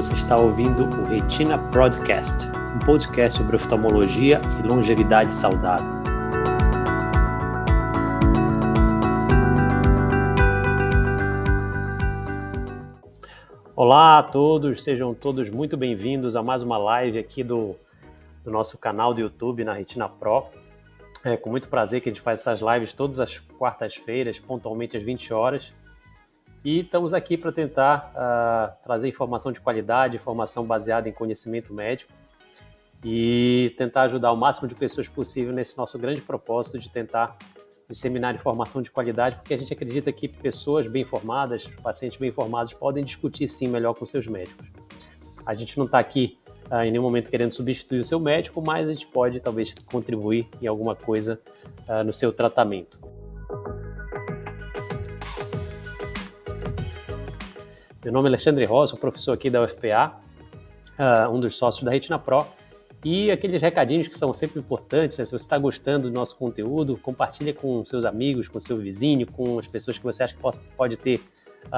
Você está ouvindo o Retina Podcast, um podcast sobre oftalmologia e longevidade saudável. Olá a todos, sejam todos muito bem-vindos a mais uma live aqui do nosso canal do YouTube na Retina Pro. É com muito prazer que a gente faz essas lives todas as quartas-feiras, pontualmente às 20 horas. E estamos aqui para tentar trazer informação de qualidade, informação baseada em conhecimento médico e tentar ajudar o máximo de pessoas possível nesse nosso grande propósito de tentar disseminar informação de qualidade, porque a gente acredita que pessoas bem informadas, pacientes bem informados podem discutir sim melhor com seus médicos. A gente não está aqui em nenhum momento querendo substituir o seu médico, mas a gente pode talvez contribuir em alguma coisa no seu tratamento. Meu nome é Alexandre Rosa, sou professor aqui da UFPA, um dos sócios da Retina Pro. E aqueles recadinhos que são sempre importantes, né? Se você está gostando do nosso conteúdo, compartilha com seus amigos, com seu vizinho, com as pessoas que você acha que pode ter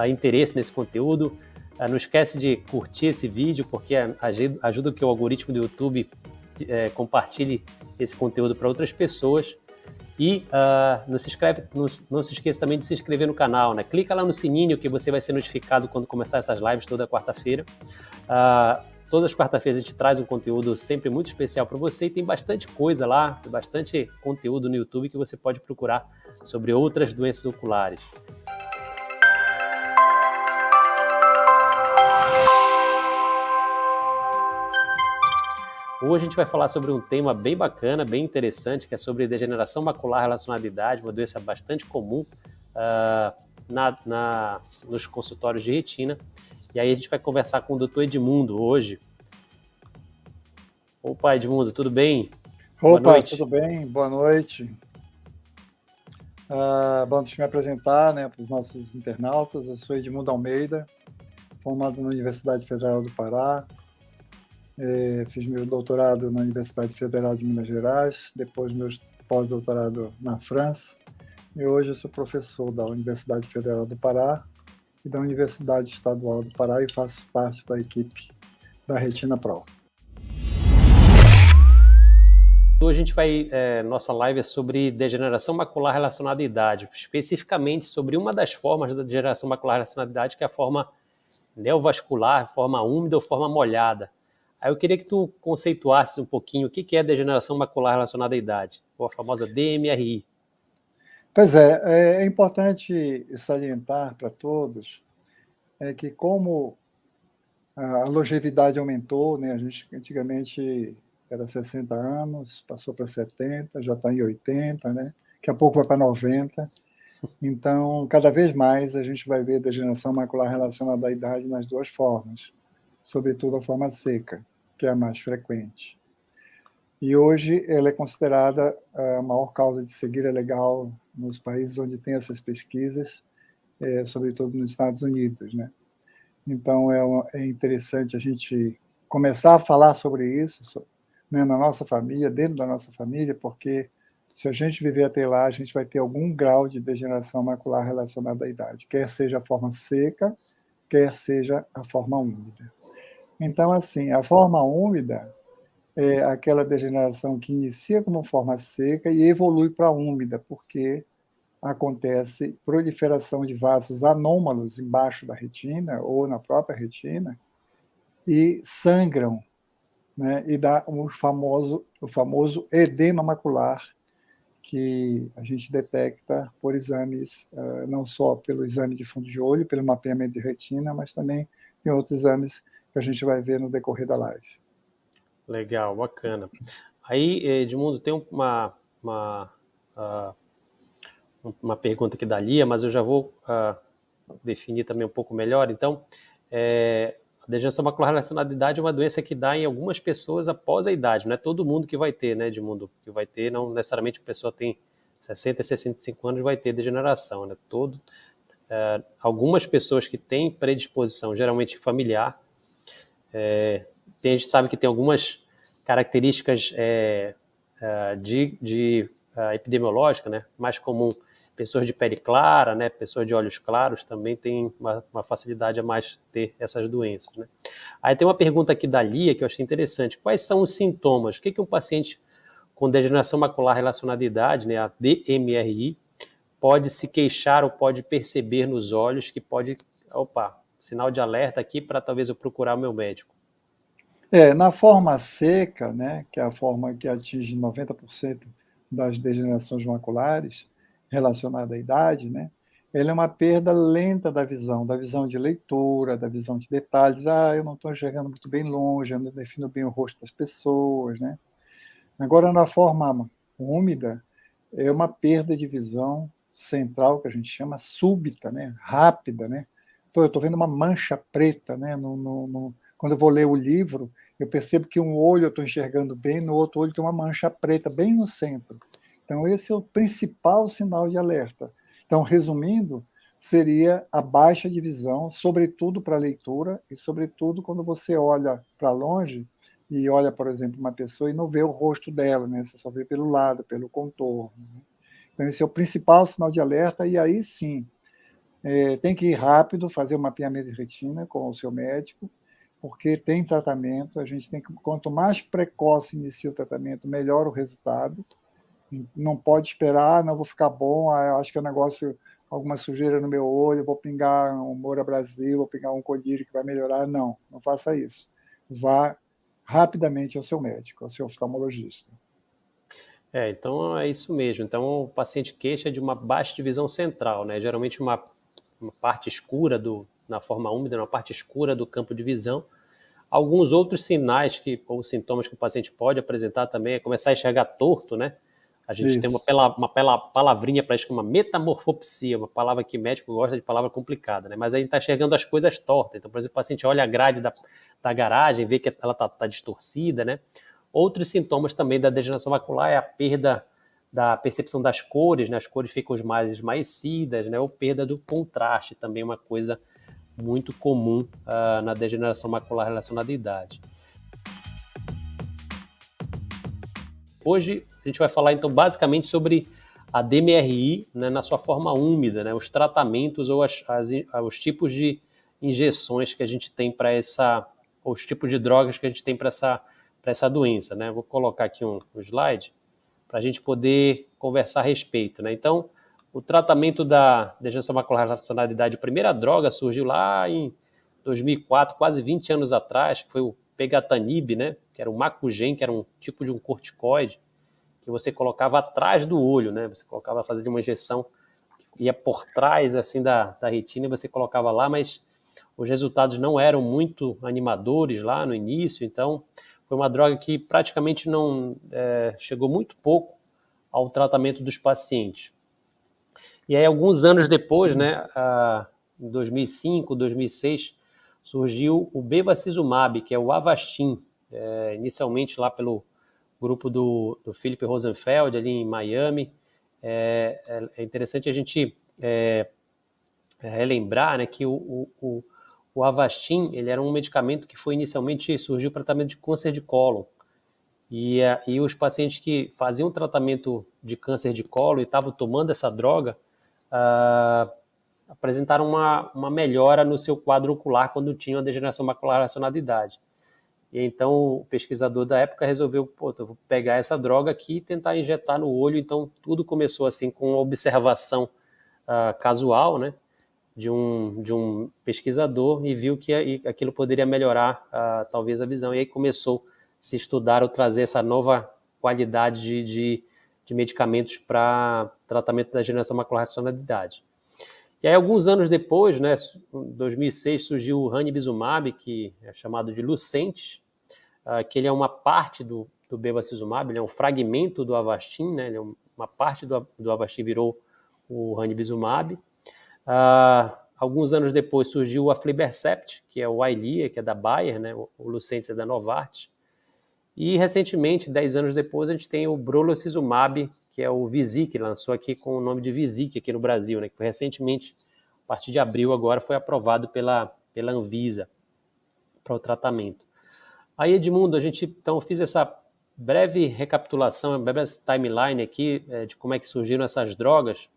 interesse nesse conteúdo. Não esquece de curtir esse vídeo, porque ajuda que o algoritmo do YouTube compartilhe esse conteúdo para outras pessoas. E não se esqueça também de se inscrever no canal, né? Clica lá no sininho que você vai ser notificado quando começar essas lives toda quarta-feira. Todas as quarta-feiras a gente traz um conteúdo sempre muito especial para você e tem bastante coisa lá, bastante conteúdo no YouTube que você pode procurar sobre outras doenças oculares. Hoje a gente vai falar sobre um tema bem bacana, bem interessante, que é sobre degeneração macular relacionada à idade, uma doença bastante comum nos consultórios de retina. E aí a gente vai conversar com o Dr. Edmundo hoje. Opa, Edmundo, tudo bem? Boa noite. Tudo bem? Boa noite. Bom, deixa eu me apresentar, né, para os nossos internautas. Eu sou Edmundo Almeida, formado na Universidade Federal do Pará. Fiz meu doutorado na Universidade Federal de Minas Gerais, depois meu pós-doutorado na França. E hoje eu sou professor da Universidade Federal do Pará e da Universidade Estadual do Pará e faço parte da equipe da Retina Pro. Hoje a gente nossa live é sobre degeneração macular relacionada à idade, especificamente sobre uma das formas da degeneração macular relacionada à idade, que é a forma neovascular, forma úmida ou forma molhada. Aí eu queria que tu conceituasse um pouquinho o que é degeneração macular relacionada à idade, ou a famosa DMRI. Pois é importante salientar para todos que como a longevidade aumentou, né, a gente antigamente era 60 anos, passou para 70, já está em 80, né? Daqui a pouco vai para 90. Então, cada vez mais a gente vai ver degeneração macular relacionada à idade nas duas formas, sobretudo a forma seca, que é a mais frequente. E hoje ela é considerada a maior causa de cegueira legal nos países onde tem essas pesquisas, sobretudo nos Estados Unidos, né? Então, é interessante a gente começar a falar sobre isso, né, na nossa família, dentro da nossa família, porque se a gente viver até lá, a gente vai ter algum grau de degeneração macular relacionada à idade, quer seja a forma seca, quer seja a forma úmida. Então, assim, a forma úmida é aquela degeneração que inicia como forma seca e evolui para úmida, porque acontece proliferação de vasos anômalos embaixo da retina ou na própria retina e sangram, né, e dá o famoso edema macular, que a gente detecta por exames, não só pelo exame de fundo de olho, pelo mapeamento de retina, mas também em outros exames que a gente vai ver no decorrer da live. Legal, bacana. Aí, Edmundo, tem uma pergunta aqui da Lia, mas eu já vou definir também um pouco melhor. Então, a degeneração macular relacionada à idade é uma doença que dá em algumas pessoas após a idade. Não é todo mundo que vai ter, né, Edmundo? Que vai ter, não necessariamente a pessoa tem 60 e 65 anos vai ter degeneração, né? Algumas pessoas que têm predisposição, geralmente familiar, a gente sabe que tem algumas características epidemiológicas, né? Mais comum pessoas de pele clara, né, pessoas de olhos claros também têm uma facilidade a mais ter essas doenças, né? Aí tem uma pergunta aqui da Lia que eu achei interessante. Quais são os sintomas? O que um paciente com degeneração macular relacionada à idade, né, a DMRI, pode se queixar ou pode perceber nos olhos que pode, sinal de alerta aqui para talvez eu procurar o meu médico? Na forma seca, né, que é a forma que atinge 90% das degenerações maculares relacionada à idade, né, ele é uma perda lenta da visão de leitura, da visão de detalhes. Eu não estou enxergando muito bem longe, eu não defino bem o rosto das pessoas, né? Agora, na forma úmida, é uma perda de visão central, que a gente chama súbita, né? Rápida, né? Então, eu estou vendo uma mancha preta, né? Quando eu vou ler o livro, eu percebo que um olho eu estou enxergando bem, no outro olho tem uma mancha preta bem no centro. Então, esse é o principal sinal de alerta. Então, resumindo, seria a baixa de visão, sobretudo para a leitura e, sobretudo, quando você olha para longe e olha, por exemplo, uma pessoa e não vê o rosto dela, né? Você só vê pelo lado, pelo contorno. Né? Então, esse é o principal sinal de alerta, e aí sim, tem que ir rápido, fazer um mapeamento de retina com o seu médico, porque tem tratamento, a gente tem que, quanto mais precoce inicia o tratamento, melhor o resultado. Não pode esperar, não vou ficar bom, acho que é um negócio, alguma sujeira no meu olho, vou pingar um Moura Brasil, vou pingar um colírio que vai melhorar. Não faça isso. Vá rapidamente ao seu médico, ao seu oftalmologista. Então é isso mesmo. Então o paciente queixa de uma baixa de visão central, né? Geralmente uma parte escura na forma úmida, uma parte escura do campo de visão. Alguns outros sinais ou sintomas que o paciente pode apresentar também é começar a enxergar torto, né? A gente tem uma palavrinha para isso, uma metamorfopsia, uma palavra que médico gosta de palavra complicada, né? Mas aí está enxergando as coisas tortas. Então, por exemplo, o paciente olha a grade da garagem, vê que ela tá distorcida, né? Outros sintomas também da degeneração macular é a perda da percepção das cores, né? As cores ficam mais esmaecidas, né? Ou perda do contraste, também uma coisa muito comum na degeneração macular relacionada à idade. Hoje a gente vai falar então basicamente sobre a DMRI, né, na sua forma úmida, né, os tratamentos ou os tipos de injeções que a gente tem para os tipos de drogas que a gente tem para essa doença, né? Vou colocar aqui um slide para a gente poder conversar a respeito, né? Então, o tratamento da degeneração macular relacionada à idade, a primeira droga surgiu lá em 2004, quase 20 anos atrás, que foi o Pegatanib, né? Que era o Macugen, que era um tipo de um corticoide que você colocava atrás do olho, né? Você colocava, fazia uma injeção, ia por trás assim da retina e você colocava lá, mas os resultados não eram muito animadores lá no início, então foi uma droga que praticamente não chegou muito pouco ao tratamento dos pacientes. E aí, alguns anos depois, né, em 2005, 2006, surgiu o Bevacizumab, que é o Avastin, inicialmente lá pelo grupo do Philip Rosenfeld, ali em Miami. É interessante a gente relembrar, né, que o Avastin ele era um medicamento que surgiu para tratamento de câncer de cólon. E os pacientes que faziam tratamento de câncer de cólon e estavam tomando essa droga, apresentaram uma melhora no seu quadro ocular quando tinham a degeneração macular relacionada à idade. E então o pesquisador da época resolveu, eu vou pegar essa droga aqui e tentar injetar no olho. Então tudo começou assim com uma observação casual, né, de um pesquisador, e viu que aquilo poderia melhorar talvez a visão. E aí começou a se estudar ou trazer essa nova qualidade de medicamentos para tratamento da degeneração macular relacionada à idade. E aí, alguns anos depois, né, em 2006, surgiu o ranibizumab, que é chamado de Lucentis, que ele é uma parte do bevacizumab, ele é um fragmento do Avastin, né, ele é uma parte do Avastin virou o ranibizumab. Alguns anos depois surgiu o aflibercept, que é o Eylea, que é da Bayer, né, o Lucentis é da Novartis. E recentemente, 10 anos depois, a gente tem o brolucizumab, que é o Visiq, lançou aqui com o nome de Visiq aqui no Brasil, né, que foi recentemente, a partir de abril agora, foi aprovado pela Anvisa para o tratamento. Aí, Edmundo, então fiz essa breve recapitulação, uma breve timeline aqui de como é que surgiram essas drogas.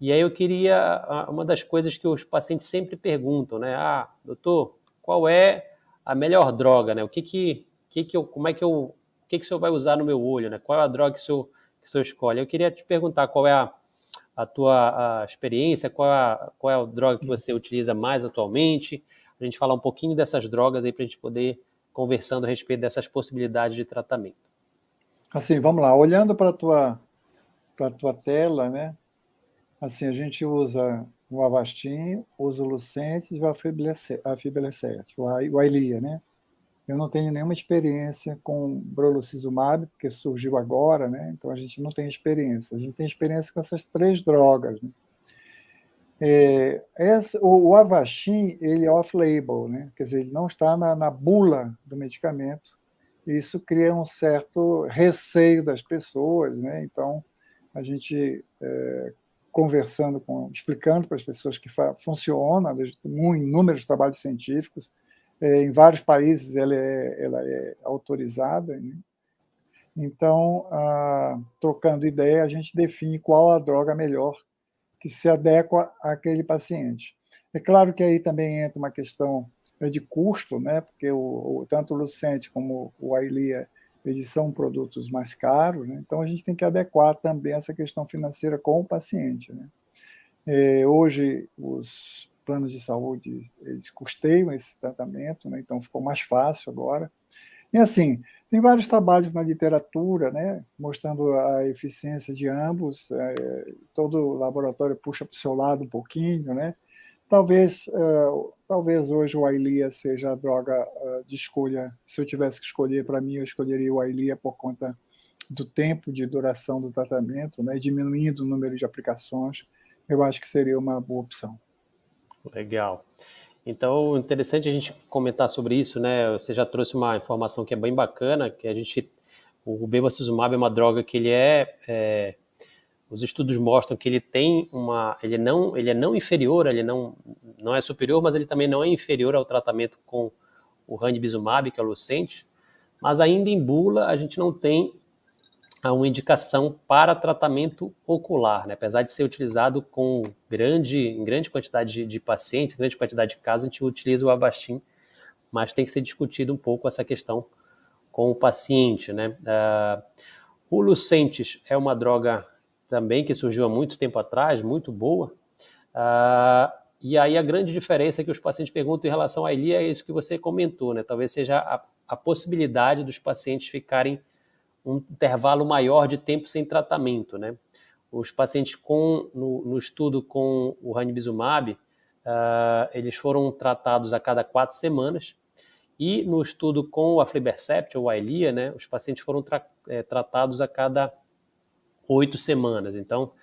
E aí eu queria, uma das coisas que os pacientes sempre perguntam, né? Doutor, qual é a melhor droga, né? Como é que o que o senhor vai usar no meu olho, né? Qual é a droga que o senhor escolhe? Eu queria te perguntar qual é a tua experiência, qual é a droga que você utiliza mais atualmente, a gente falar um pouquinho dessas drogas aí para a gente poder conversando a respeito dessas possibilidades de tratamento. Assim, vamos lá, olhando para a tua tela, né? Assim, a gente usa o Avastin, usa o Lucentis e o Aflibercept, o Eylea, né? Eu não tenho nenhuma experiência com brolucizumab, porque surgiu agora, né? Então a gente não tem experiência. A gente tem experiência com essas 3 drogas, né? O Avastin, ele é off-label, né? Quer dizer, ele não está na bula do medicamento. Isso cria um certo receio das pessoas, né? Então, a gente conversando, explicando para as pessoas que funciona, em inúmeros trabalhos científicos, em vários países ela é autorizada, né? Então, trocando ideia, a gente define qual a droga melhor que se adequa àquele paciente. É claro que aí também entra uma questão de custo, né? Porque tanto o Lucente como o Eylea, eles são produtos mais caros, né? Então a gente tem que adequar também essa questão financeira com o paciente, né? Hoje, os planos de saúde, eles custeiam esse tratamento, né? Então ficou mais fácil agora. E assim, tem vários trabalhos na literatura, né, mostrando a eficiência de ambos, todo laboratório puxa para o seu lado um pouquinho, né? Talvez hoje o Eylea seja a droga de escolha. Se eu tivesse que escolher, para mim, eu escolheria o Eylea por conta do tempo de duração do tratamento, né, diminuindo o número de aplicações. Eu acho que seria uma boa opção. Legal. Então, interessante a gente comentar sobre isso, né? Você já trouxe uma informação que é bem bacana, que o bevacizumab é uma droga que os estudos mostram que ele é não inferior, ele não é superior, mas ele também não é inferior ao tratamento com o ranibizumab, que é o Lucentis, mas ainda em bula a gente não tem uma indicação para tratamento ocular, né? Apesar de ser utilizado em grande quantidade de pacientes, grande quantidade de casos, a gente utiliza o Avastin, mas tem que ser discutido um pouco essa questão com o paciente, né? O Lucentis é uma droga também que surgiu há muito tempo atrás, muito boa, e aí a grande diferença que os pacientes perguntam em relação à Eylea é isso que você comentou, né? Talvez seja a possibilidade dos pacientes ficarem um intervalo maior de tempo sem tratamento, né? Os pacientes no estudo com o ranibizumab, eles foram tratados a cada 4 semanas, e no estudo com o Aflibercept, ou Eylea, né, os pacientes foram tratados a cada 8 semanas. Então,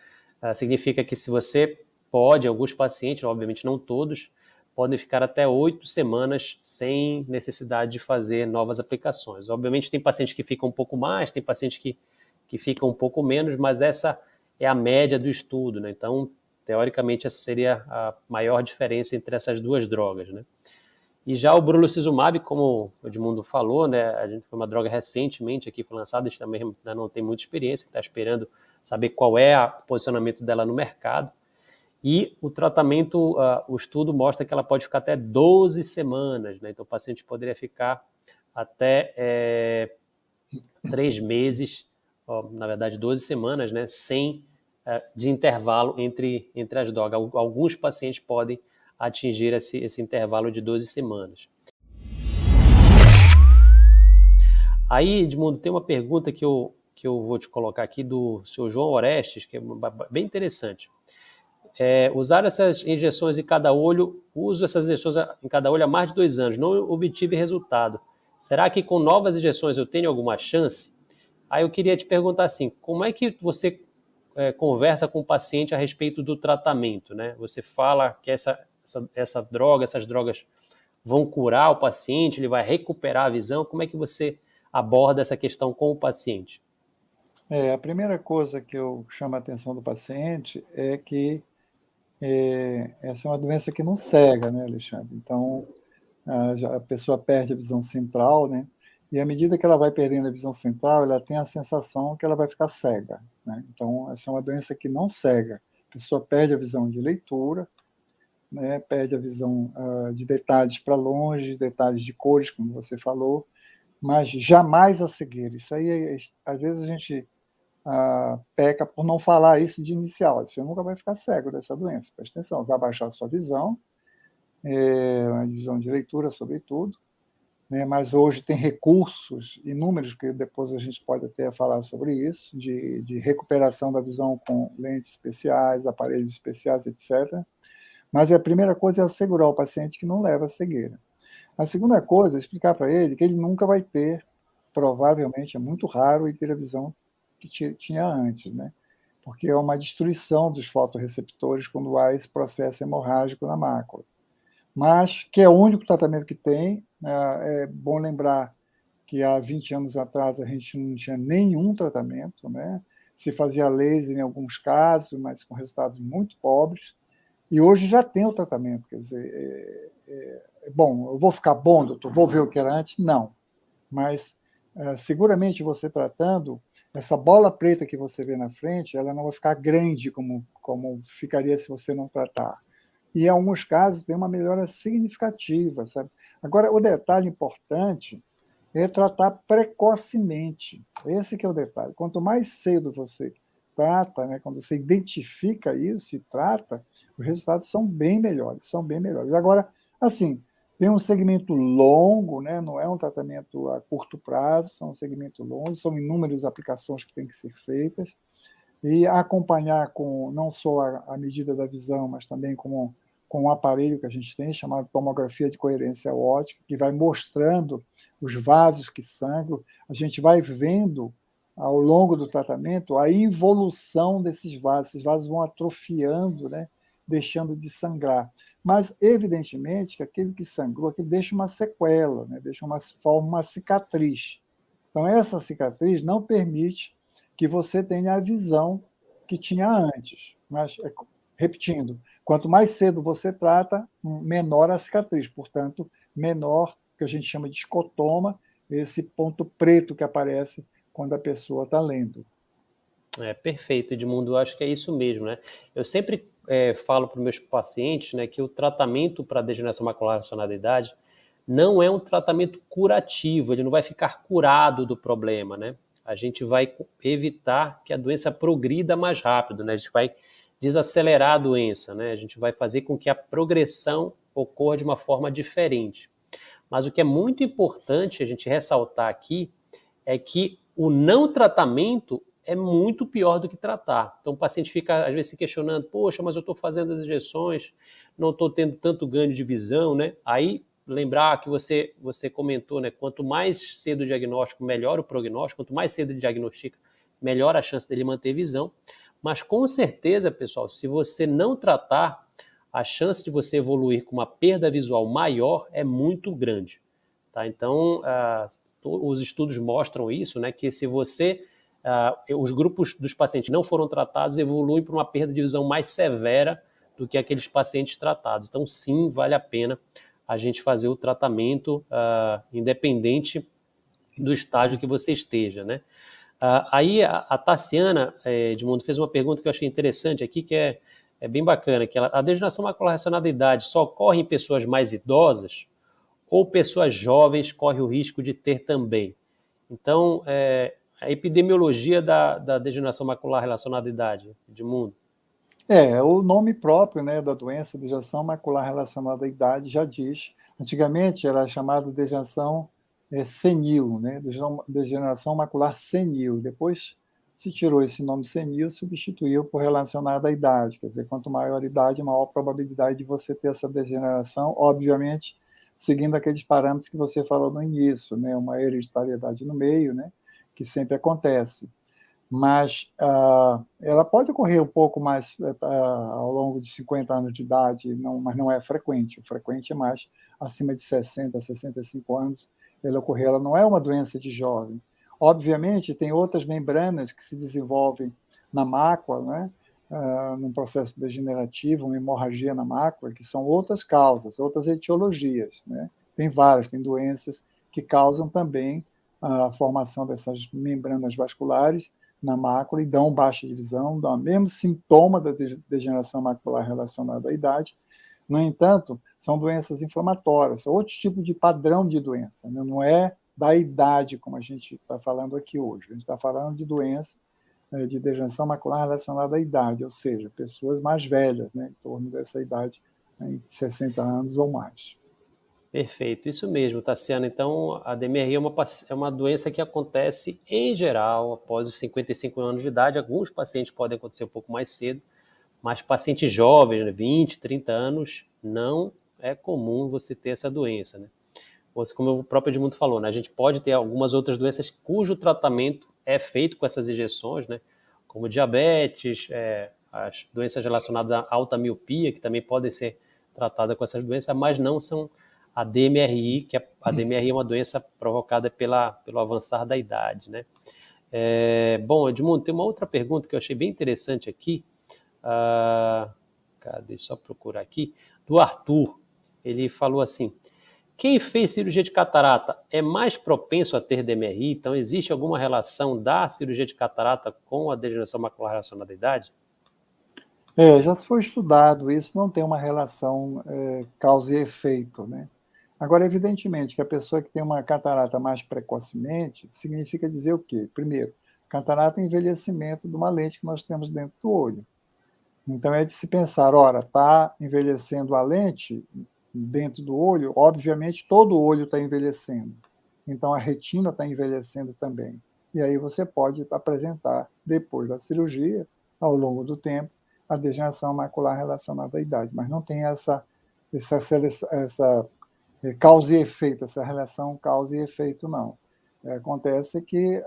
significa que se você alguns pacientes, obviamente não todos, podem ficar até 8 semanas sem necessidade de fazer novas aplicações. Obviamente tem pacientes que ficam um pouco mais, tem pacientes que ficam um pouco menos, mas essa é a média do estudo, né? Então, teoricamente, essa seria a maior diferença entre essas 2 drogas, né? E já o brolucizumab, como o Edmundo falou, né, foi uma droga recentemente aqui foi lançada, a gente também ainda não tem muita experiência, está esperando saber qual é o posicionamento dela no mercado. E o tratamento, o estudo mostra que ela pode ficar até 12 semanas, né? Então o paciente poderia ficar até 3 meses, na verdade 12 semanas, né? De intervalo entre as drogas. Alguns pacientes podem atingir esse intervalo de 12 semanas. Aí, Edmundo, tem uma pergunta que eu vou te colocar aqui do seu João Orestes, que é bem interessante. Usar essas injeções em cada olho, uso essas injeções em cada olho há mais de 2 anos, não obtive resultado. Será que com novas injeções eu tenho alguma chance? Aí eu queria te perguntar assim, como é que você conversa com o paciente a respeito do tratamento, né? Você fala que essas drogas vão curar o paciente, ele vai recuperar a visão, como é que você aborda essa questão com o paciente? A primeira coisa que eu chamo a atenção do paciente é que essa é uma doença que não cega, né, Alexandre? Então, a pessoa perde a visão central, né? E à medida que ela vai perdendo a visão central, ela tem a sensação que ela vai ficar cega, né? Então, essa é uma doença que não cega. A pessoa perde a visão de leitura, né, perde a visão de detalhes para longe, detalhes de cores, como você falou, mas jamais a cegueira. Isso aí, às vezes, a gente peca por não falar isso de inicial. Você nunca vai ficar cego dessa doença, presta atenção, vai baixar a sua visão, a visão de leitura, sobretudo, né, mas hoje tem recursos inúmeros, que depois a gente pode até falar sobre isso, de recuperação da visão com lentes especiais, aparelhos especiais, etc. Mas a primeira coisa é assegurar o paciente que não leva a cegueira. A segunda coisa é explicar para ele que ele nunca vai ter, provavelmente, é muito raro, ele ter a visão que tinha antes, né? Porque é uma destruição dos fotorreceptores quando há esse processo hemorrágico na mácula. Mas que é o único tratamento que tem, né? É bom lembrar que há 20 anos atrás a gente não tinha nenhum tratamento, né? Se fazia laser em alguns casos, mas com resultados muito pobres, e hoje já tem o tratamento, quer dizer, bom, eu vou ficar bom, doutor, vou ver o que era antes? Não, mas seguramente você tratando, essa bola preta que você vê na frente, ela não vai ficar grande como ficaria se você não tratar. E em alguns casos tem uma melhora significativa, sabe? Agora, o detalhe importante é tratar precocemente. Esse que é o detalhe. Quanto mais cedo você trata, né, quando você identifica isso e trata, os resultados são bem melhores, são bem melhores. Agora, assim, tem um segmento longo, né, não é um tratamento a curto prazo, são um segmento longo, são inúmeras aplicações que têm que ser feitas, e acompanhar com não só a medida da visão, mas também com um aparelho que a gente tem, chamado tomografia de coerência óptica, que vai mostrando os vasos que sangram, a gente vai vendo, ao longo do tratamento, a involução desses vasos. Esses vasos vão atrofiando, né, deixando de sangrar. Mas, evidentemente, que aquele que sangrou, aquele deixa uma sequela, né, forma uma cicatriz. Então, essa cicatriz não permite que você tenha a visão que tinha antes. Mas, repetindo, quanto mais cedo você trata, menor a cicatriz, portanto, menor o que a gente chama de escotoma, esse ponto preto que aparece quando a pessoa está lendo. Perfeito, Edmundo, eu acho que é isso mesmo, né? Eu sempre falo para os meus pacientes, né, que o tratamento para degeneração macular relacionada à idade não é um tratamento curativo, ele não vai ficar curado do problema, né? A gente vai evitar que a doença progrida mais rápido, né? A gente vai desacelerar a doença, né? A gente vai fazer com que a progressão ocorra de uma forma diferente. Mas o que é muito importante a gente ressaltar aqui é que o não tratamento é muito pior do que tratar. Então o paciente fica, às vezes, se questionando, poxa, mas eu estou fazendo as injeções, não estou tendo tanto ganho de visão, né? Aí, lembrar que você comentou, né? Quanto mais cedo o diagnóstico, melhor o prognóstico, quanto mais cedo ele diagnostica, melhor a chance dele manter visão. Mas, com certeza, pessoal, se você não tratar, a chance de você evoluir com uma perda visual maior é muito grande. Tá? Então, os estudos mostram isso, né? Que se você os grupos dos pacientes não foram tratados evoluem para uma perda de visão mais severa do que aqueles pacientes tratados. Então, sim, vale a pena a gente fazer o tratamento independente do estágio que você esteja, né? Aí a Tassiana Edmundo fez uma pergunta que eu achei interessante aqui, que é bem bacana, que a degeneração macular relacionada à idade só ocorre em pessoas mais idosas ou pessoas jovens correm o risco de ter também? Então, a epidemiologia da degeneração macular relacionada à idade, Edmundo? O nome próprio, né, da doença, degeneração macular relacionada à idade, já diz. Antigamente era chamada degeneração senil, né, degeneração macular senil. Depois se tirou esse nome senil, substituiu por relacionada à idade. Quer dizer, quanto maior a idade, maior a probabilidade de você ter essa degeneração, obviamente, seguindo aqueles parâmetros que você falou no início, né, uma hereditariedade no meio, né, que sempre acontece. Mas ela pode ocorrer um pouco mais ao longo de 50 anos de idade, mas não é frequente. O frequente é mais acima de 60, 65 anos ela ocorrer. Ela não é uma doença de jovem. Obviamente, tem outras membranas que se desenvolvem na mácula, né? Num processo degenerativo, uma hemorragia na mácula, que são outras causas, outras etiologias, né? Tem várias, tem doenças que causam também a formação dessas membranas vasculares, na mácula e dão baixa de visão, dão o mesmo sintoma da degeneração macular relacionada à idade. No entanto, são doenças inflamatórias, outro tipo de padrão de doença, né? Não é da idade, como a gente está falando aqui hoje. A gente está falando de doença de degeneração macular relacionada à idade, ou seja, pessoas mais velhas, né, em torno dessa idade, né, de 60 anos ou mais. Perfeito, isso mesmo, Tassiano. Então, a DMRI é uma doença que acontece, em geral, após os 55 anos de idade. Alguns pacientes podem acontecer um pouco mais cedo, mas pacientes jovens, né, 20, 30 anos, não é comum você ter essa doença, né? Como o próprio Edmundo falou, né, a gente pode ter algumas outras doenças cujo tratamento é feito com essas injeções, né, como diabetes, as doenças relacionadas à alta miopia, que também podem ser tratadas com essas doenças, mas não são a DMRI, que a DMRI é uma doença provocada pelo avançar da idade, né? Bom, Edmundo, tem uma outra pergunta que eu achei bem interessante aqui. Cadê? Só procurar aqui. Do Arthur. Ele falou assim: quem fez cirurgia de catarata é mais propenso a ter DMRI? Então, existe alguma relação da cirurgia de catarata com a degeneração macular relacionada à idade? Já se foi estudado isso, não tem uma relação causa e efeito, né? Agora, evidentemente, que a pessoa que tem uma catarata mais precocemente, significa dizer o quê? Primeiro, catarata é o envelhecimento de uma lente que nós temos dentro do olho. Então, é de se pensar, ora, está envelhecendo a lente dentro do olho, obviamente todo o olho está envelhecendo. Então, a retina está envelhecendo também. E aí você pode apresentar, depois da cirurgia, ao longo do tempo, a degeneração macular relacionada à idade. Mas não tem essa causa e efeito, essa relação causa e efeito, não. Acontece que,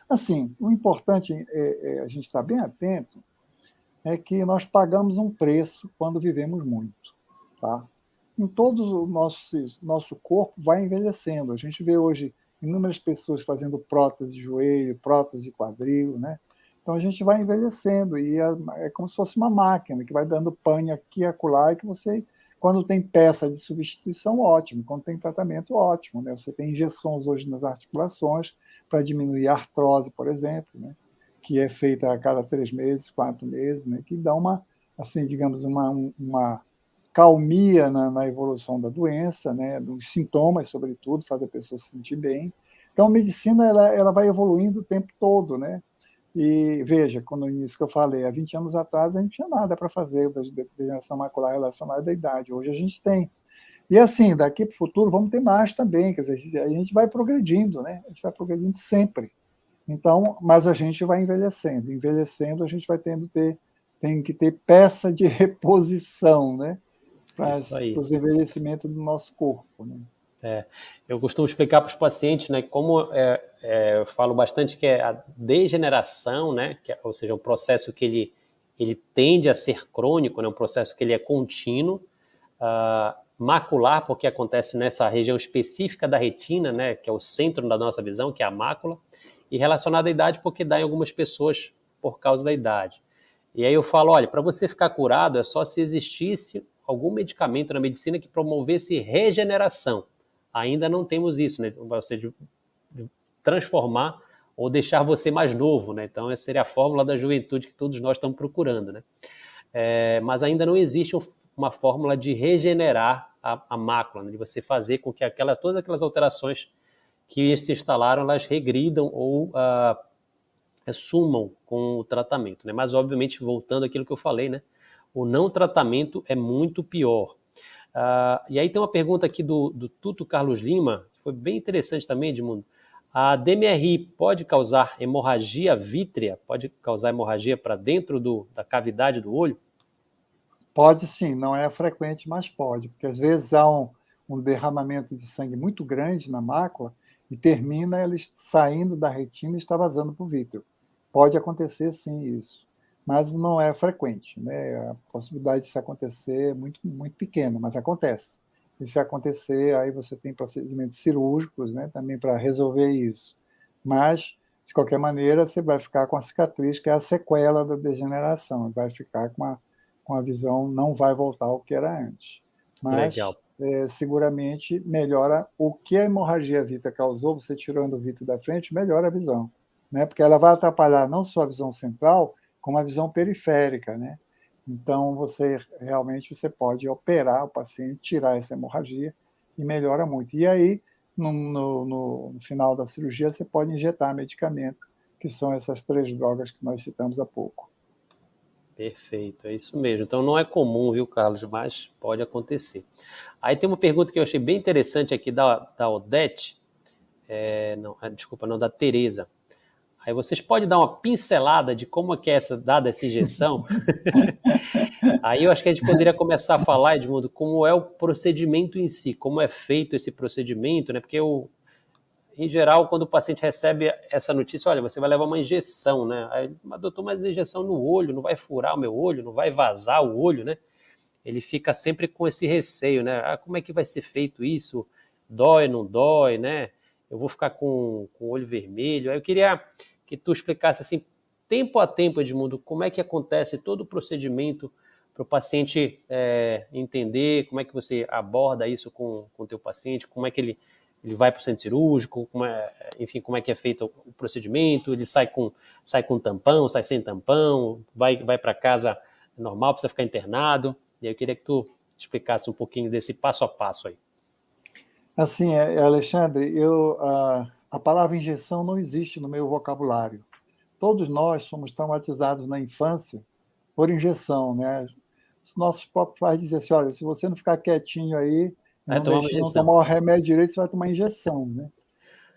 assim, o importante é a gente estar bem atento é que nós pagamos um preço quando vivemos muito, tá? Em todo o nosso corpo vai envelhecendo. A gente vê hoje inúmeras pessoas fazendo prótese de joelho, prótese de quadril, né? Então a gente vai envelhecendo e é como se fosse uma máquina que vai dando pane aqui e acolá, e que você, quando tem peça de substituição, ótimo, quando tem tratamento, ótimo, né? Você tem injeções hoje nas articulações para diminuir a artrose, por exemplo, né? Que é feita a cada 3 meses, 4 meses, né? Que dá uma, assim, digamos, uma calmia na evolução da doença, né, dos sintomas, sobretudo, faz a pessoa se sentir bem. Então, a medicina ela vai evoluindo o tempo todo, né? E veja, quando no início que eu falei, há 20 anos atrás a gente não tinha nada para fazer da degeneração macular relacionada à idade. Hoje a gente tem. E assim, daqui para o futuro vamos ter mais também, quer dizer, a gente vai progredindo, né? A gente vai progredindo sempre. Então, mas a gente vai envelhecendo. Envelhecendo, a gente vai tem que ter peça de reposição, né? Para Isso aí. os envelhecimentos do nosso corpo. Né? Eu costumo explicar para os pacientes, né, como eu falo bastante que é a degeneração, né, ou seja, um processo que ele tende a ser crônico, né, um processo que ele é contínuo, macular, porque acontece nessa região específica da retina, né, que é o centro da nossa visão, que é a mácula, e relacionada à idade, porque dá em algumas pessoas por causa da idade. E aí eu falo, olha, para você ficar curado é só se existisse algum medicamento na medicina que promovesse regeneração. Ainda não temos isso, né? Ou seja, de transformar ou deixar você mais novo, né? Então essa seria a fórmula da juventude que todos nós estamos procurando, né? Mas ainda não existe uma fórmula de regenerar a mácula, né? De você fazer com que todas aquelas alterações que se instalaram, elas regridam ou sumam com o tratamento, né? Mas obviamente, voltando àquilo que eu falei, né? O não tratamento é muito pior. E aí tem uma pergunta aqui do Tuto Carlos Lima, que foi bem interessante também, Edmundo. A DMRI pode causar hemorragia vítrea? Pode causar hemorragia para dentro da cavidade do olho? Pode sim, não é frequente, mas pode, porque às vezes há um derramamento de sangue muito grande na mácula e termina ela saindo da retina e está vazando para o vítreo. Pode acontecer sim isso, mas não é frequente, né? A possibilidade disso acontecer é muito, muito pequena, mas acontece. E se acontecer, aí você tem procedimentos cirúrgicos, né, também para resolver isso. Mas, de qualquer maneira, você vai ficar com a cicatriz, que é a sequela da degeneração, vai ficar com a visão, não vai voltar ao que era antes. Mas, Legal. seguramente, melhora o que a hemorragia vítrea causou, você tirando o vítreo da frente, melhora a visão. né? Porque ela vai atrapalhar não só a visão central, como a visão periférica, né? Então, você pode operar o paciente, tirar essa hemorragia e melhora muito. E aí, no final da cirurgia, você pode injetar medicamento, que são essas 3 drogas que nós citamos há pouco. Perfeito, é isso mesmo. Então não é comum, viu, Carlos, mas pode acontecer. Aí tem uma pergunta que eu achei bem interessante aqui da Odete, desculpa, não, da Tereza. Aí vocês podem dar uma pincelada de como é que é dada essa injeção? Aí eu acho que a gente poderia começar a falar, Edmundo, como é o procedimento em si, como é feito esse procedimento, né? Porque em geral, quando o paciente recebe essa notícia, olha, você vai levar uma injeção, né? Aí, mas doutor, mas injeção no olho, não vai furar o meu olho, não vai vazar o olho, né? Ele fica sempre com esse receio, né? Ah, como é que vai ser feito isso? Dói, não dói, né? Eu vou ficar com o olho vermelho. Aí eu queria que tu explicasse assim, tempo a tempo, Edmundo, como é que acontece todo o procedimento para o paciente entender, como é que você aborda isso com o teu paciente, como é que ele vai para o centro cirúrgico, enfim, como é que é feito o procedimento, ele sai com tampão, sai sem tampão, vai para casa normal, precisa ficar internado. E aí eu queria que tu explicasse um pouquinho desse passo a passo aí. Assim, Alexandre, a palavra injeção não existe no meu vocabulário. Todos nós somos traumatizados na infância por injeção, né? Os nossos próprios pais dizem assim, olha, se você não ficar quietinho aí, Vai tomar uma não injeção. tomar o remédio direito, você vai tomar injeção, né?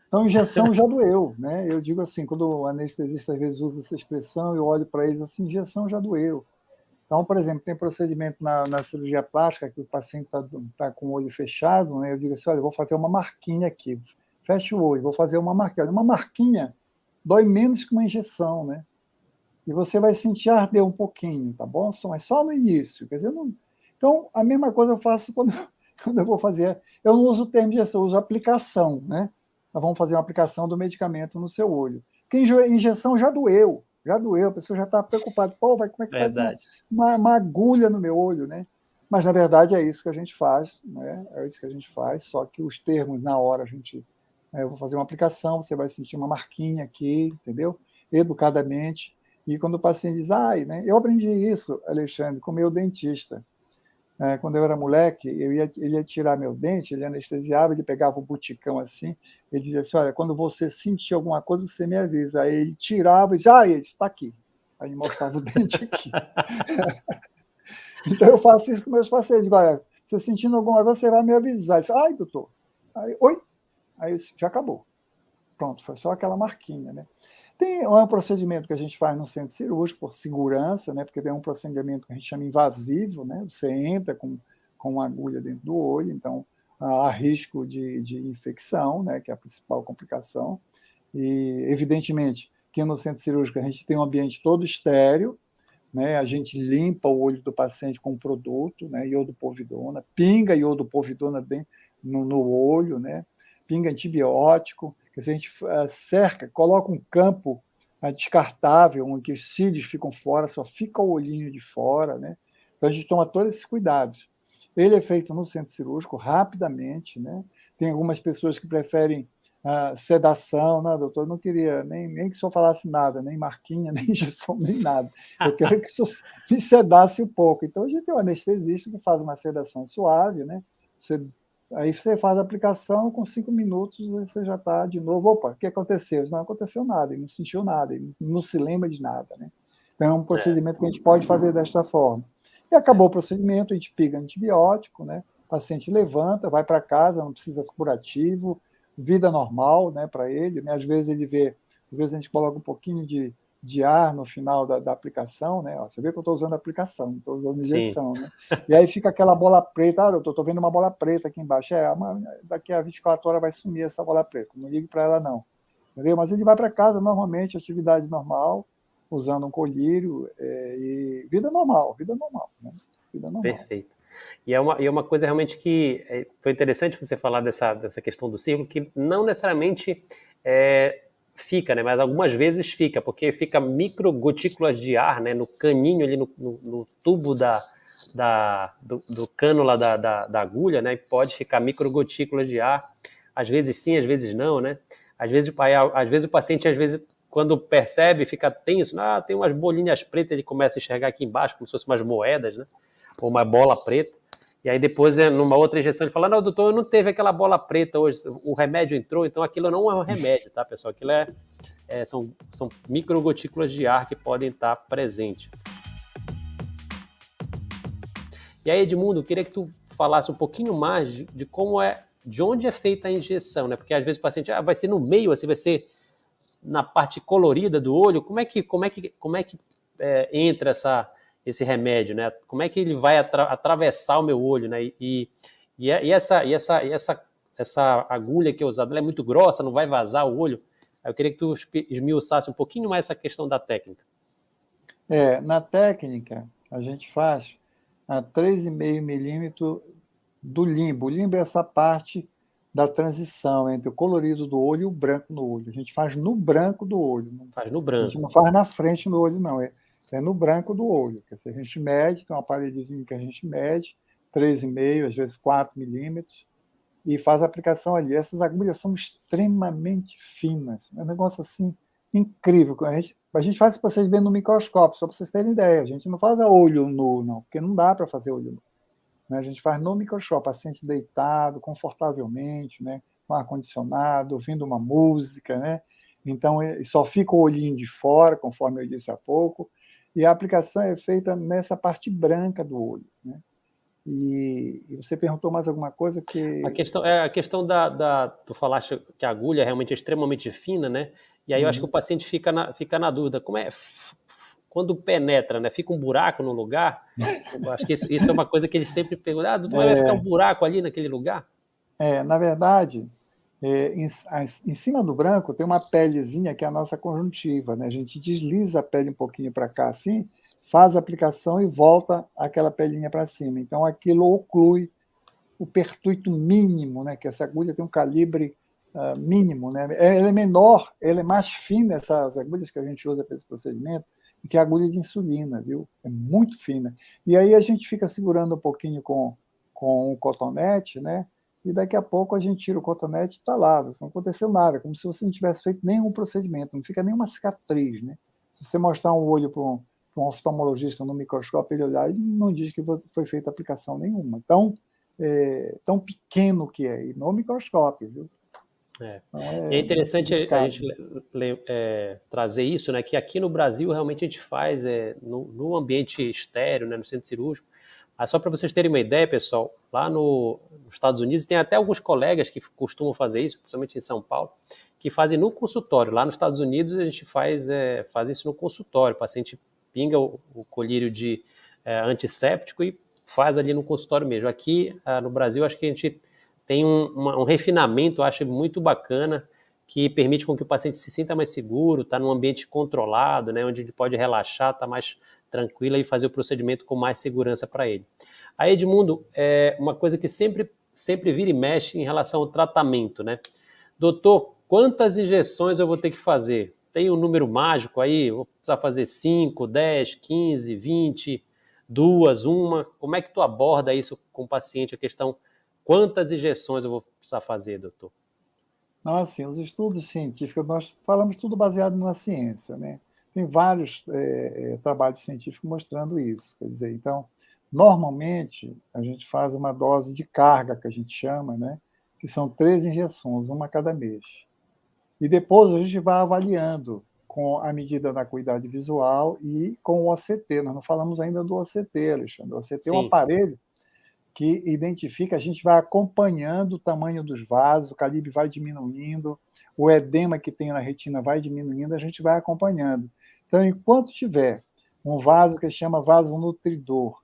Então, injeção já doeu, né? Eu digo assim, quando o anestesista às vezes usa essa expressão, eu olho para eles assim, injeção já doeu. Então, por exemplo, tem procedimento na cirurgia plástica que o paciente tá com o olho fechado, né? Eu digo assim, olha, eu vou fazer uma marquinha aqui. Fecha o olho, vou fazer uma marquinha. Uma marquinha dói menos que uma injeção, né? E você vai sentir arder um pouquinho, tá bom? Mas só no início. Quer dizer, não... Então, a mesma coisa eu faço quando eu vou fazer. Eu não uso o termo injeção, eu uso aplicação, né? Nós vamos fazer uma aplicação do medicamento no seu olho. Porque injeção já doeu, a pessoa já está preocupada. Pô, como é que vai Verdade. uma agulha no meu olho, né? Mas, na verdade, é isso que a gente faz, né? É isso que a gente faz, só que os termos, na hora, eu vou fazer uma aplicação, você vai sentir uma marquinha aqui, entendeu? Educadamente. E quando o paciente diz, né? Eu aprendi isso, Alexandre, com meu dentista. Quando eu era moleque, ele ia tirar meu dente, ele anestesiava, ele pegava o buticão assim, ele dizia assim, olha, quando você sentir alguma coisa, você me avisa. Aí ele tirava e dizia, ele está aqui. Aí ele mostrava o dente aqui. Então eu faço isso com meus pacientes, olha, você sentindo alguma coisa, você vai me avisar. Disse, doutor. Aí, oi? Aí já acabou. Pronto, foi só aquela marquinha, né? Tem um procedimento que a gente faz no centro cirúrgico por segurança, né? Porque tem um procedimento que a gente chama invasivo, né? Você entra com uma agulha dentro do olho, então há risco de infecção, né? Que é a principal complicação. E, evidentemente, que no centro cirúrgico a gente tem um ambiente todo estéril, né? A gente limpa o olho do paciente com um produto, né? Iodopovidona, pinga iodopovidona no olho, né? Pinga antibiótico, que a gente cerca, coloca um campo descartável, onde os cílios ficam fora, só fica o olhinho de fora, né? Então a gente toma todos esses cuidados. Ele é feito no centro cirúrgico rapidamente, né? Tem algumas pessoas que preferem sedação, não, doutor, eu não queria nem que o senhor falasse nada, nem marquinha, nem injeção, nem nada. Eu queria que o senhor me sedasse um pouco. Então a gente tem um anestesista que faz uma sedação suave, né? Aí você faz a aplicação, com 5 minutos você já está de novo. Opa, o que aconteceu? Não aconteceu nada, ele não sentiu nada, ele não se lembra de nada, né? Então é um procedimento que a gente pode fazer desta forma. E acabou o procedimento, a gente piga antibiótico, né? O paciente levanta, vai para casa, não precisa curativo, vida normal, né, para ele, né? Às vezes a gente coloca um pouquinho de ar no final da aplicação, né? Você vê que eu estou usando aplicação, não estou usando injeção, né? E aí fica aquela bola preta, eu estou vendo uma bola preta aqui embaixo, daqui a 24 horas vai sumir essa bola preta, não ligue para ela não, entendeu? Mas ele vai para casa normalmente, atividade normal, usando um colírio, e vida normal, né? Vida normal. Perfeito. E é uma coisa realmente que foi interessante você falar dessa questão do círculo, que não necessariamente fica, né? Mas algumas vezes fica, porque fica microgotículas de ar, né? No caninho ali, no tubo do cano lá da agulha, né? Pode ficar microgotículas de ar, às vezes sim, às vezes não, né? Às vezes o paciente, quando percebe, fica tenso, tem umas bolinhas pretas, ele começa a enxergar aqui embaixo, como se fossem umas moedas, né? Ou uma bola preta. E aí depois, numa outra injeção, ele fala, não, doutor, eu não teve aquela bola preta hoje, o remédio entrou, então aquilo não é um remédio, tá, pessoal? Aquilo são microgotículas de ar que podem estar presentes. E aí, Edmundo, eu queria que tu falasse um pouquinho mais de como de onde é feita a injeção, né? Porque às vezes o paciente vai ser no meio, assim, vai ser na parte colorida do olho. Como é que entra esse remédio, né? Como é que ele vai atravessar o meu olho, né? Essa agulha que é usada, ela é muito grossa, não vai vazar o olho. Eu queria que tu esmiuçasse um pouquinho mais essa questão da técnica. Na técnica, a gente faz a 3,5 milímetros do limbo. O limbo é essa parte da transição entre o colorido do olho e o branco no olho. A gente faz no branco do olho. Faz no branco. A gente não faz na frente do olho, não. É no branco do olho. Quer dizer, a gente mede, tem um aparelhozinho que a gente mede, 3,5, às vezes 4 milímetros, e faz a aplicação ali. Essas agulhas são extremamente finas. É um negócio assim incrível. A gente faz esse procedimento no microscópio, só para vocês terem ideia. A gente não faz a olho nu, não, porque não dá para fazer olho nu. Né? A gente faz no microscópio, paciente deitado, confortavelmente, né? Com ar-condicionado, ouvindo uma música, né? Então, só fica o olhinho de fora, conforme eu disse há pouco, e a aplicação é feita nessa parte branca do olho, né? E você perguntou mais alguma coisa que... A questão tu falaste que a agulha realmente é extremamente fina, né? E aí eu acho que o paciente fica na dúvida, como é quando penetra, né? Fica um buraco no lugar? Eu acho que isso é uma coisa que eles sempre perguntam, doutor, vai ficar um buraco ali naquele lugar? Na verdade, em cima do branco tem uma pelezinha que é a nossa conjuntiva, né? A gente desliza a pele um pouquinho para cá assim, faz a aplicação e volta aquela pelinha para cima. Então aquilo oclui o pertuito mínimo, né? Que essa agulha tem um calibre mínimo, né? Ela é menor, ela é mais fina, essas agulhas que a gente usa para esse procedimento, do que a agulha de insulina, viu? É muito fina. E aí a gente fica segurando um pouquinho com o cotonete, né? E daqui a pouco a gente tira o cotonete e está lá, não aconteceu nada, como se você não tivesse feito nenhum procedimento, não fica nenhuma cicatriz, né? Se você mostrar um olho para um oftalmologista no microscópio, ele olhar, ele não diz que foi feita aplicação nenhuma. Então, tão pequeno que é, e no microscópio, viu? Então, é interessante a gente trazer isso, né? Que aqui no Brasil realmente a gente faz no ambiente estéreo, né? No centro cirúrgico. Mas só para vocês terem uma ideia, pessoal, lá nos Estados Unidos tem até alguns colegas que costumam fazer isso, principalmente em São Paulo, que fazem no consultório. Lá nos Estados Unidos a gente faz isso no consultório. O paciente pinga o colírio de antisséptico e faz ali no consultório mesmo. Aqui no Brasil acho que a gente tem um refinamento, eu acho muito bacana, que permite com que o paciente se sinta mais seguro, está num ambiente controlado, né, onde ele pode relaxar, está mais tranquilo e fazer o procedimento com mais segurança para ele. Aí, Edmundo, uma coisa que sempre vira e mexe em relação ao tratamento, né? Doutor, quantas injeções eu vou ter que fazer? Tem um número mágico aí? Vou precisar fazer 5, 10, 15, 20, 2, 1? Como é que tu aborda isso com o paciente, a questão quantas injeções eu vou precisar fazer, doutor? Não, assim, os estudos científicos, nós falamos tudo baseado na ciência, né? Tem vários trabalhos científicos mostrando isso. Quer dizer, então, normalmente, a gente faz uma dose de carga, que a gente chama, né? Que são 3 injeções, uma a cada mês. E depois a gente vai avaliando com a medida da acuidade visual e com o OCT. Nós não falamos ainda do OCT, Alexandre. O OCT é um aparelho que identifica, a gente vai acompanhando o tamanho dos vasos, o calibre vai diminuindo, o edema que tem na retina vai diminuindo, a gente vai acompanhando. Então, enquanto tiver um vaso que chama vaso nutridor,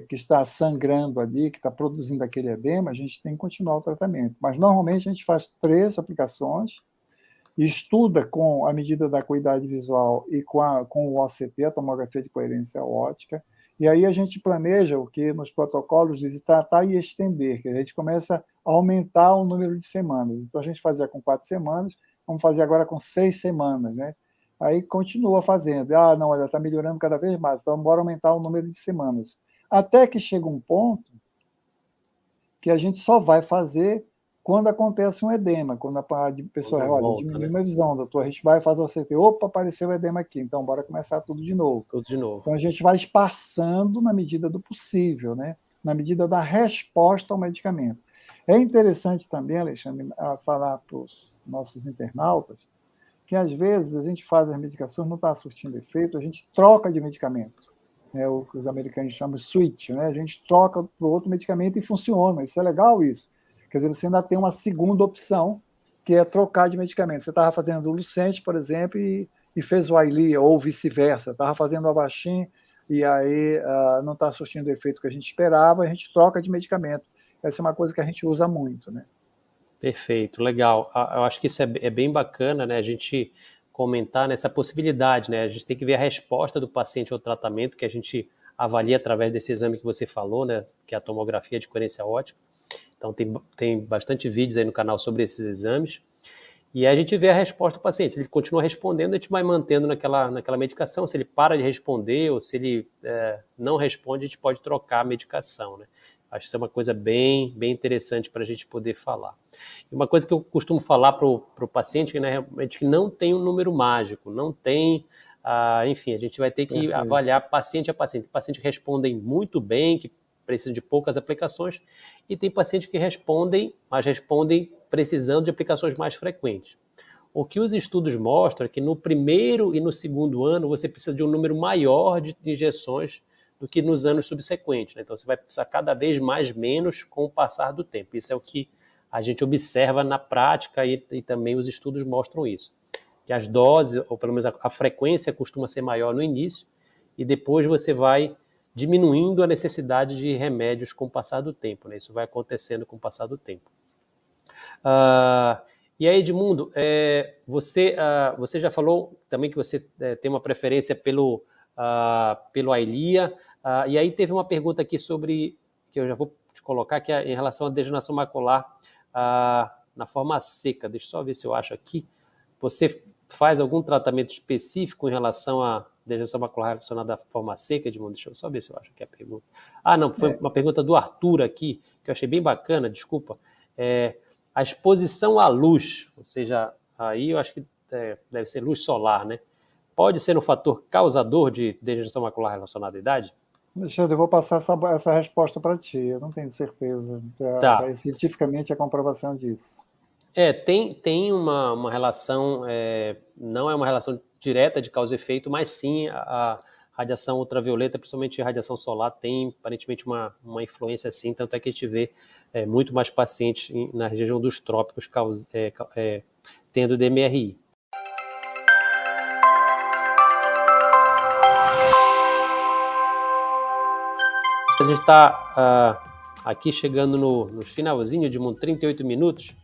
que está sangrando ali, que está produzindo aquele edema, a gente tem que continuar o tratamento. Mas, normalmente, a gente faz 3 aplicações, estuda com a medida da acuidade visual e com o OCT, a tomografia de coerência óptica, e aí a gente planeja o que nos protocolos diz tratar e estender, que a gente começa a aumentar o número de semanas. Então, a gente fazia com 4 semanas, vamos fazer agora com 6 semanas, né? Aí continua fazendo. Não, olha, está melhorando cada vez mais, então bora aumentar o número de semanas. Até que chega um ponto que a gente só vai fazer quando acontece um edema, quando a pessoa Quando olha, volta, diminui né? minha visão, doutor, a gente vai fazer o CT, opa, apareceu o edema aqui, então bora começar tudo de novo. Tudo de novo. Então a gente vai espaçando na medida do possível, né? Na medida da resposta ao medicamento. É interessante também, Alexandre, falar para os nossos internautas que às vezes a gente faz as medicações, não está surtindo efeito, a gente troca de medicamento, né? O que os americanos chamam de switch, né? A gente troca para outro medicamento e funciona. Isso é legal, isso. Quer dizer, você ainda tem uma segunda opção, que é trocar de medicamento. Você estava fazendo o Lucente, por exemplo, e fez o Eylea, ou vice-versa. Estava fazendo o Avastin e aí não está surtindo o efeito que a gente esperava, a gente troca de medicamento. Essa é uma coisa que a gente usa muito, né? Perfeito, legal. Eu acho que isso é bem bacana, né? A gente comentar nessa possibilidade, né? A gente tem que ver a resposta do paciente ao tratamento, que a gente avalia através desse exame que você falou, né? Que é a tomografia de coerência óptica. Então, tem bastante vídeos aí no canal sobre esses exames. E aí a gente vê a resposta do paciente. Se ele continua respondendo, a gente vai mantendo naquela medicação. Se ele para de responder ou se ele não responde, a gente pode trocar a medicação, né? Acho que isso é uma coisa bem interessante para a gente poder falar. E uma coisa que eu costumo falar para o paciente, né, realmente que não tem um número mágico, não tem, enfim, a gente vai ter que avaliar paciente a paciente. Tem pacientes que respondem muito bem, que precisam de poucas aplicações, e tem pacientes que respondem, mas respondem precisando de aplicações mais frequentes. O que os estudos mostram é que no primeiro e no segundo ano você precisa de um número maior de injeções do que nos anos subsequentes, né? Então você vai precisar cada vez menos com o passar do tempo. Isso é o que a gente observa na prática e também os estudos mostram isso. Que as doses, ou pelo menos a frequência costuma ser maior no início e depois você vai diminuindo a necessidade de remédios com o passar do tempo, né? Isso vai acontecendo com o passar do tempo. E aí, Edmundo, você já falou também que você tem uma preferência pelo Eylea, e aí teve uma pergunta aqui sobre, que eu já vou te colocar, que é em relação à degeneração macular na forma seca. Deixa eu só ver se eu acho aqui. Você faz algum tratamento específico em relação à degeneração macular relacionada à forma seca, Edmundo? Deixa eu só ver se eu acho que é a pergunta. Não, foi uma pergunta do Arthur aqui, que eu achei bem bacana, desculpa. A exposição à luz, ou seja, aí eu acho que deve ser luz solar, né? Pode ser um fator causador de degeneração macular relacionada à idade? Alexandre, eu vou passar essa resposta para ti, eu não tenho certeza. Tá. Cientificamente a comprovação disso. Tem uma relação, não é uma relação direta de causa e efeito, mas sim a radiação ultravioleta, principalmente a radiação solar, tem aparentemente uma influência sim, tanto é que a gente vê muito mais pacientes na região dos trópicos tendo DMRI. A gente está aqui chegando no finalzinho de 38 minutos.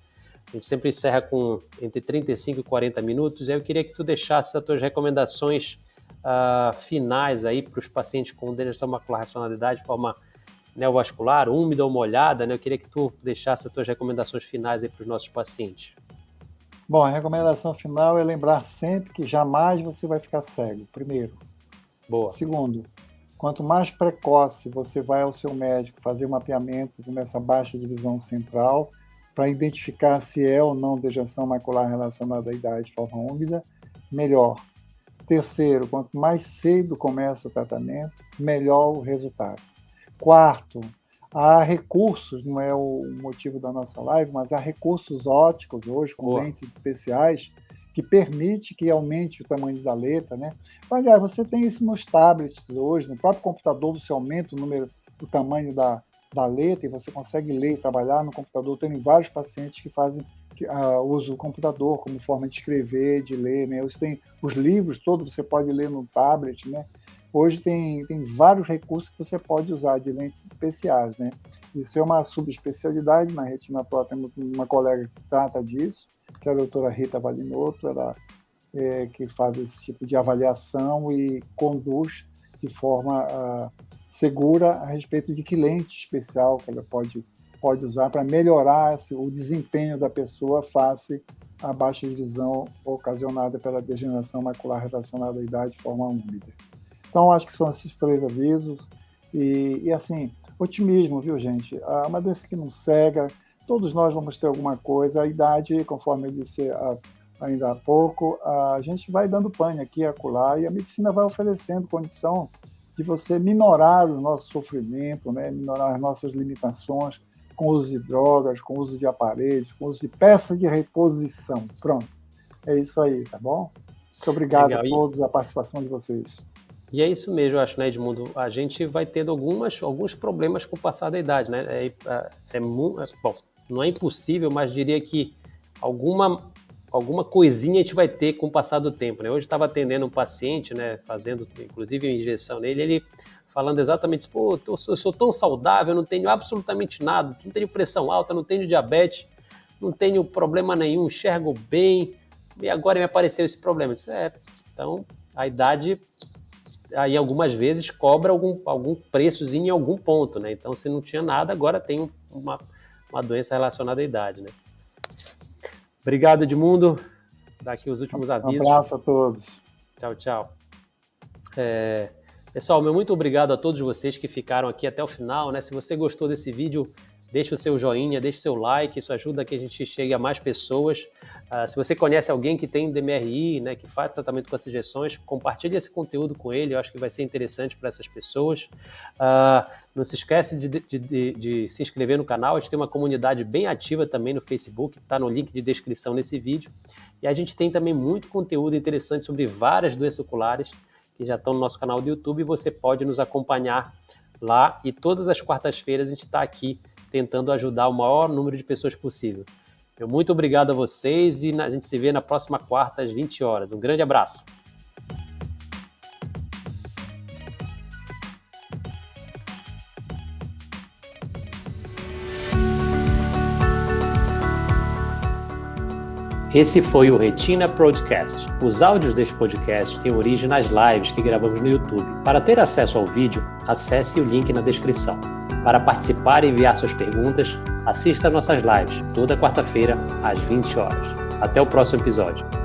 A gente sempre encerra com entre 35 e 40 minutos. Eu queria que tu deixasse as tuas recomendações finais aí para os pacientes com degeneração macular relacionada à idade de forma neovascular, úmida ou molhada, né? Eu queria que tu deixasse as tuas recomendações finais aí para os nossos pacientes. Bom, a recomendação final é lembrar sempre que jamais você vai ficar cego, primeiro. Boa. Segundo, quanto mais precoce você vai ao seu médico fazer o mapeamento nessa baixa de visão central, para identificar se é ou não degeneração macular relacionada à idade de forma úmida, melhor. Terceiro, quanto mais cedo começa o tratamento, melhor o resultado. Quarto, há recursos, não é o motivo da nossa live, mas há recursos ópticos hoje, com lentes especiais, que permite que aumente o tamanho da letra, né? Aliás, você tem isso nos tablets hoje, no próprio computador você aumenta o tamanho da letra e você consegue ler e trabalhar no computador. Tem vários pacientes que usam o computador como forma de escrever, de ler, né? Você tem os livros todos, você pode ler no tablet, né? Hoje tem vários recursos que você pode usar de lentes especiais, né? Isso é uma subespecialidade na retina pro. Temos uma colega que trata disso, que é a doutora Rita Valinotto, ela que faz esse tipo de avaliação e conduz de forma segura a respeito de que lente especial que ela pode usar para melhorar o desempenho da pessoa face à baixa de visão ocasionada pela degeneração macular relacionada à idade de forma úmida. Então, acho que são esses 3 avisos. E assim, otimismo, viu, gente? É uma doença que não cega, todos nós vamos ter alguma coisa. A idade, conforme eu disse ainda há pouco, a gente vai dando pane aqui e acolá, e a medicina vai oferecendo condição de você minorar o nosso sofrimento, né? Minorar as nossas limitações com o uso de drogas, com o uso de aparelhos, com o uso de peças de reposição. Pronto. É isso aí, tá bom? Muito obrigado a todos, a participação de vocês. E é isso mesmo, eu acho, né, Edmundo? A gente vai tendo alguns problemas com o passar da idade, né? Bom, não é impossível, mas diria que alguma coisinha a gente vai ter com o passar do tempo, né? Hoje estava atendendo um paciente, né, fazendo inclusive uma injeção nele, ele falando exatamente isso: pô, eu sou tão saudável, não tenho absolutamente nada, não tenho pressão alta, não tenho diabetes, não tenho problema nenhum, enxergo bem, e agora me apareceu esse problema. Eu disse, então a idade aí algumas vezes cobra algum preçozinho em algum ponto, né? Então se não tinha nada, agora tem uma doença relacionada à idade, né? Obrigado, Edmundo. Dá aqui os últimos avisos. Um abraço a todos. Tchau, tchau. Pessoal, meu muito obrigado a todos vocês que ficaram aqui até o final, né? Se você gostou desse vídeo, deixe o seu joinha, deixe o seu like, isso ajuda a que a gente chegue a mais pessoas. Se você conhece alguém que tem DMRI, né, que faz tratamento com as injeções, compartilhe esse conteúdo com ele, eu acho que vai ser interessante para essas pessoas. Não se esquece de se inscrever no canal, a gente tem uma comunidade bem ativa também no Facebook, está no link de descrição nesse vídeo. E a gente tem também muito conteúdo interessante sobre várias doenças oculares, que já estão no nosso canal do YouTube, e você pode nos acompanhar lá, e todas as quartas-feiras a gente está aqui tentando ajudar o maior número de pessoas possível. Meu muito obrigado a vocês e a gente se vê na próxima quarta às 20 horas. Um grande abraço. Esse foi o Retina Podcast. Os áudios deste podcast têm origem nas lives que gravamos no YouTube. Para ter acesso ao vídeo, acesse o link na descrição. Para participar e enviar suas perguntas, assista a nossas lives toda quarta-feira às 20 horas. Até o próximo episódio.